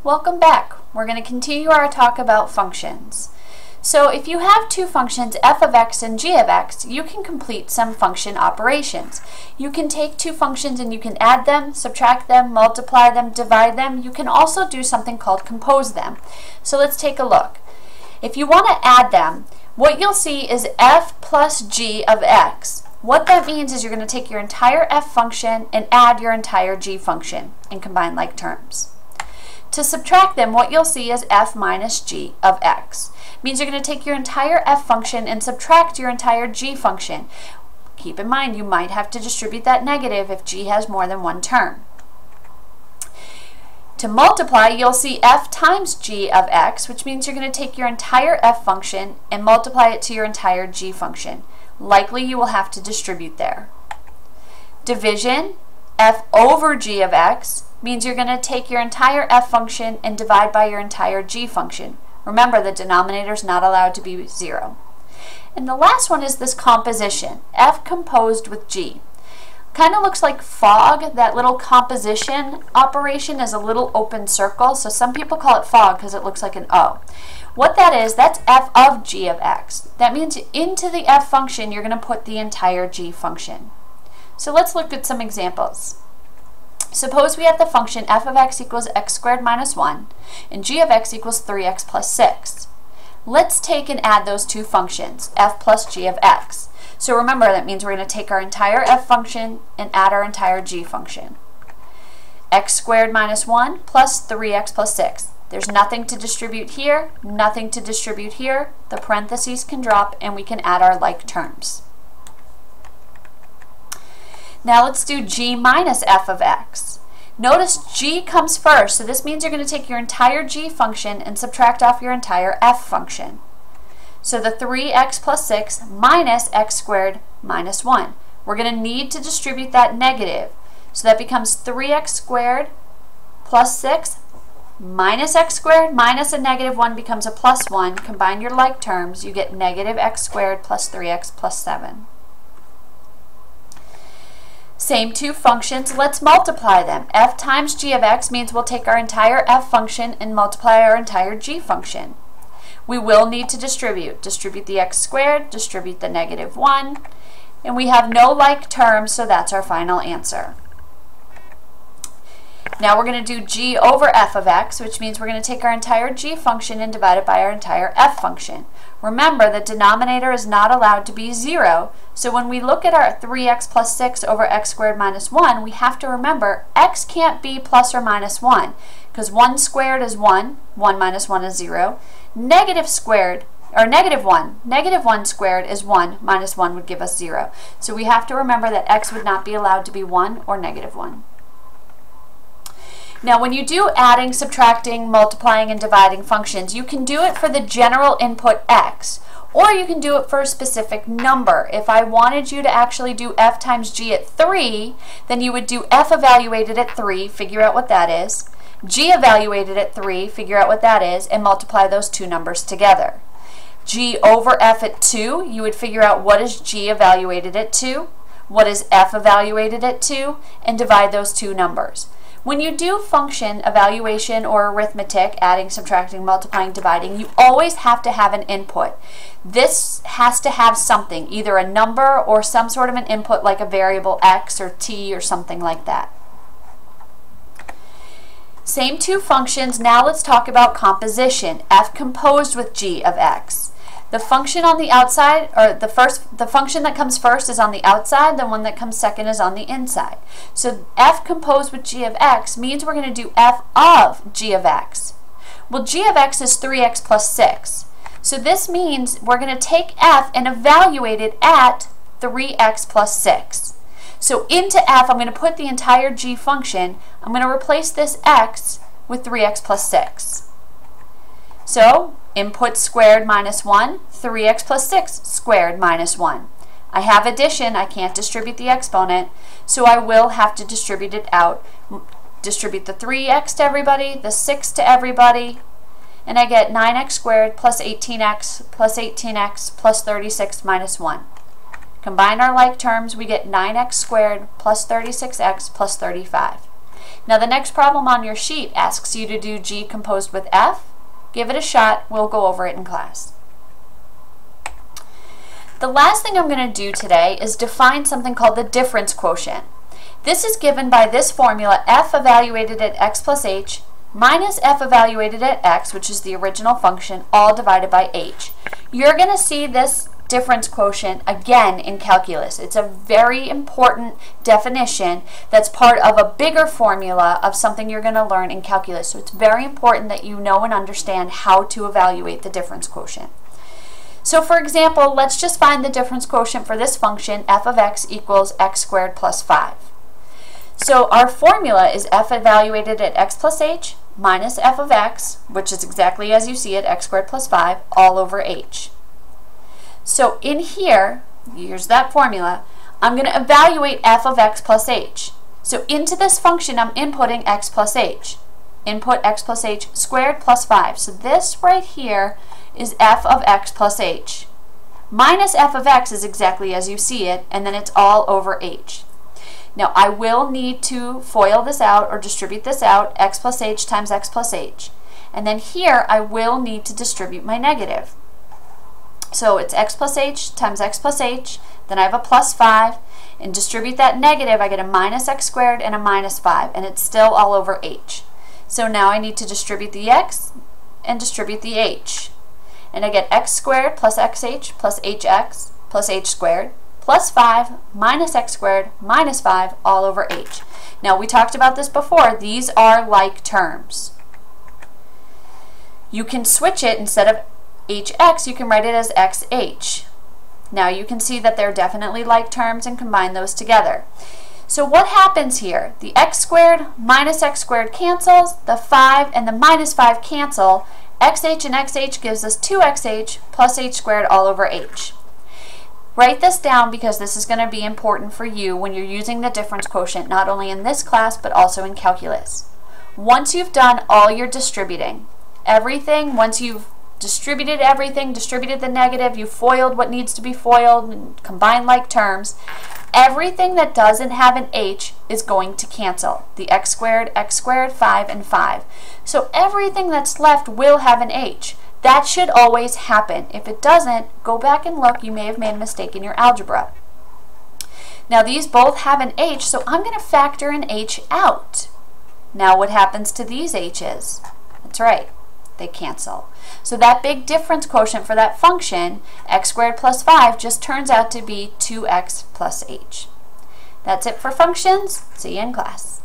Welcome back. We're going to continue our talk about functions. So if you have two functions, f of x and g of x, you can complete some function operations. You can take two functions and you can add them, subtract them, multiply them, divide them. You can also do something called compose them. So let's take a look. If you want to add them, what you'll see is f plus g of x. What that means is you're going to take your entire f function and add your entire g function and combine like terms. To subtract them, what you'll see is f minus g of x. It means you're going to take your entire f function and subtract your entire g function. Keep in mind, you might have to distribute that negative if g has more than one term. To multiply, you'll see f times g of x, which means you're going to take your entire f function and multiply it to your entire g function. Likely you will have to distribute there. Division, f over g of x, means you're going to take your entire f function and divide by your entire g function. Remember, the denominator is not allowed to be 0. And the last one is this composition, f composed with g. Kind of looks like fog. That little composition operation is a little open circle, so some people call it fog because it looks like an O. What that is, that's f of g of x. That means into the f function you're going to put the entire g function. So let's look at some examples. Suppose we have the function f of x equals x squared minus 1 and g of x equals 3x plus 6. Let's take and add those two functions, f plus g of x. So remember, that means we're going to take our entire f function and add our entire g function. X squared minus 1 plus 3x plus 6. There's nothing to distribute here, nothing to distribute here. The parentheses can drop and we can add our like terms. Now let's do g minus f of x. Notice g comes first, so this means you're going to take your entire g function and subtract off your entire f function. So the 3x plus 6 minus x squared minus 1. We're going to need to distribute that negative. So that becomes 3x squared plus 6 minus x squared minus a negative 1 becomes a plus 1. Combine your like terms, you get negative x squared plus 3x plus 7. Same two functions, let's multiply them. F times g of x means we'll take our entire f function and multiply our entire g function. We will need to distribute. Distribute the x squared, distribute the negative 1, and we have no like terms, so that's our final answer. Now we're going to do g over f of x, which means we're going to take our entire g function and divide it by our entire f function. Remember, the denominator is not allowed to be 0, so when we look at our 3x plus 6 over x squared minus 1, we have to remember x can't be plus or minus 1, because 1 squared is 1, 1 minus 1 is 0. Negative squared, or negative 1, negative 1 squared is 1, minus 1 would give us 0. So we have to remember that x would not be allowed to be 1 or negative 1. Now when you do adding, subtracting, multiplying, and dividing functions, you can do it for the general input x, or you can do it for a specific number. If I wanted you to actually do f times g at 3, then you would do f evaluated at 3, figure out what that is, g evaluated at 3, figure out what that is, and multiply those two numbers together. G over f at 2, you would figure out what is g evaluated at 2, what is f evaluated at 2, and divide those two numbers. When you do function evaluation or arithmetic, adding, subtracting, multiplying, dividing, you always have to have an input. This has to have something, either a number or some sort of an input like a variable x or t or something like that. Same two functions. Now let's talk about composition. F composed with g of x. The function on the outside, or the function that comes first is on the outside, the one that comes second is on the inside. So f composed with g of x means we're going to do f of g of x. Well, g of x is 3x plus 6. So this means we're going to take f and evaluate it at 3x plus 6. So into f, I'm going to put the entire g function. I'm going to replace this x with 3x plus 6. So input squared minus 1, 3x plus 6 squared minus 1. I have addition, I can't distribute the exponent, so I will have to distribute it out. Distribute the 3x to everybody, the 6 to everybody, and I get 9x squared plus 18x plus 18x plus 36 minus 1. Combine our like terms, we get 9x squared plus 36x plus 35. Now the next problem on your sheet asks you to do g composed with f. Give it a shot. We'll go over it in class. The last thing I'm going to do today is define something called the difference quotient. This is given by this formula, f evaluated at x plus h minus f evaluated at x, which is the original function, all divided by h. You're going to see this difference quotient again in calculus. It's a very important definition that's part of a bigger formula of something you're going to learn in calculus. So it's very important that you know and understand how to evaluate the difference quotient. So for example, let's just find the difference quotient for this function, f of x equals x squared plus 5. So our formula is f evaluated at x plus h minus f of x, which is exactly as you see it, x squared plus 5, all over h. So in here, here's that formula, I'm going to evaluate f of x plus h. So into this function, I'm inputting x plus h. Input x plus h squared plus 5. So this right here is f of x plus h. Minus f of x is exactly as you see it, and then it's all over h. Now I will need to FOIL this out or distribute this out, x plus h times x plus h. And then here I will need to distribute my negative. So it's x plus h times x plus h, then I have a plus 5, and distribute that negative, I get a minus x squared and a minus 5, and it's still all over h. So now I need to distribute the x and distribute the h. And I get x squared plus xh plus hx plus h squared plus 5 minus x squared minus 5 all over h. Now we talked about this before. These are like terms. You can switch it. Instead of hx, you can write it as xh. Now you can see that they're definitely like terms and combine those together. So what happens here? The x squared minus x squared cancels, the 5 and the minus 5 cancel, xh and xh gives us 2xh plus h squared all over h. Write this down because this is going to be important for you when you're using the difference quotient, not only in this class but also in calculus. Once you've done all your distributing, everything, once you've distributed everything, distributed the negative, you FOILed what needs to be FOILed, and combined like terms, everything that doesn't have an h is going to cancel. The x squared, 5, and 5. So everything that's left will have an h. That should always happen. If it doesn't, go back and look. You may have made a mistake in your algebra. Now these both have an h, so I'm going to factor an h out. Now what happens to these h's? That's right, they cancel. So that big difference quotient for that function, x squared plus 5, just turns out to be 2x plus h. That's it for functions. See you in class.